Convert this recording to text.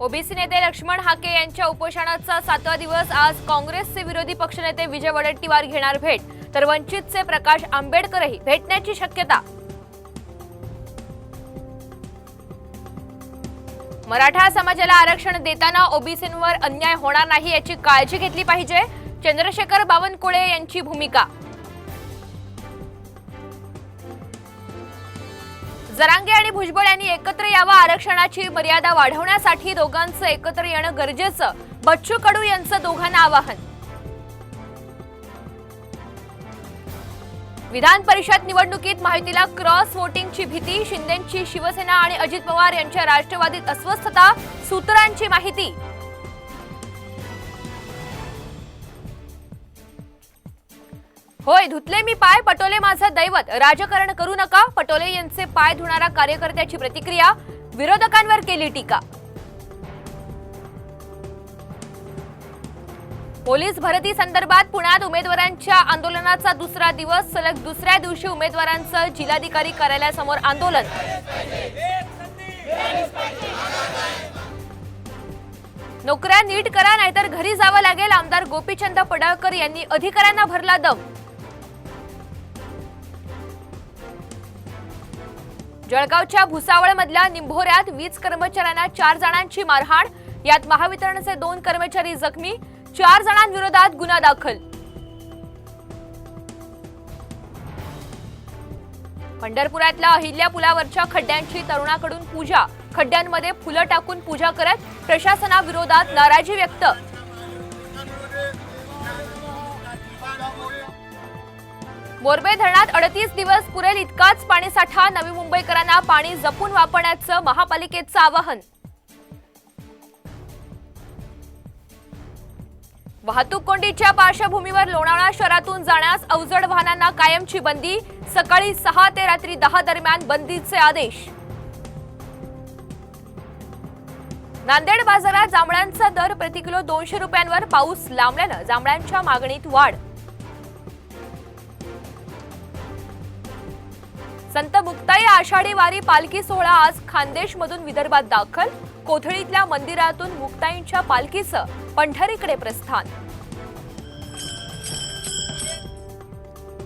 OBC नेते लक्ष्मण हाके यांच्या उपोषणाचा 7वा दिवस आज काँग्रेसचे विरोधी पक्षनेते विजय वडेट्टीवार घेणार भेट, तर वंचितचे प्रकाश आंबेडकरही भेटण्याची शक्यता। मराठा समाजाला आरक्षण देताना ओबीसींवर अन्याय होणार नाही याची काळजी घेतली पाहिजे, चंद्रशेखर बावनकुळे यांची भूमिका। जरांगे आणि भुजबळ यांनी एकत्र यावं, आरक्षणाची मर्यादा वाढवण्यासाठी दोघांचं एकत्र येणं गरजेचं, बच्चू कडू यांचं दोघांना आवाहन। विधान परिषद निवडणुकीत माहितीला क्रॉस वोटिंगची भीती, शिंदेंची शिवसेना आणि अजित पवार यांच्या राष्ट्रवादीत अस्वस्थता, सूत्रांची माहिती। होय, धुतले मी पाय, पटोले माझं दैवत, राजकारण करू नका, पटोले यांचे पाय धुणारा कार्यकर्त्याची प्रतिक्रिया, विरोधकांवर केली टीका। पोलीस भरती संदर्भात पुण्यात उमेदवारांच्या आंदोलनाचा दुसरा दिवस, सलग दुसऱ्या दिवशी उमेदवारांचं जिल्हाधिकारी कार्यालयासमोर आंदोलन। नोकऱ्या नीट करा नाहीतर घरी जावं लागेल, आमदार गोपीचंद पडळकर यांनी अधिकाऱ्यांना भरला दम। जळगावच्या भुसावळमधल्या निंभोऱ्यात वीज कर्मचाऱ्यांना 4 जणांची मारहाण, यात महावितरणचे 2 कर्मचारी जखमी, 4 जणांविरोधात गुन्हा दाखल। पंढरपुरातल्या अहिल्या पुलावरच्या खड्ड्यांची तरुणाकडून पूजा, खड्ड्यांमध्ये फुलं टाकून पूजा करत प्रशासनाविरोधात नाराजी व्यक्त। मोरबे धरणात 38 दिवस पुरेल इतकाच पाणीसाठा, नवी मुंबईकरांना पाणी जपून वापरण्याचं महापालिकेचं आवाहन। वाहतूक कोंडीच्या पार्श्वभूमीवर लोणावळा शहरातून जाण्यास अवजड वाहनांना कायमची बंदी, सकाळी 6 ते रात्री 10 दरम्यान बंदीचे आदेश। नांदेड बाजारात जांभळांचा दर प्रति किलो 200 रुपयांवर, पाऊस लांबल्यानं जांभळांच्या मागणीत वाढ। संत मुक्ताई आषाढी वारी पालखी सोहळा आज खानदेशमधून विदर्भात दाखल, कोथळीतल्या मंदिरातून मुक्ताईंच्या पालखीचं पंढरीकडे प्रस्थान।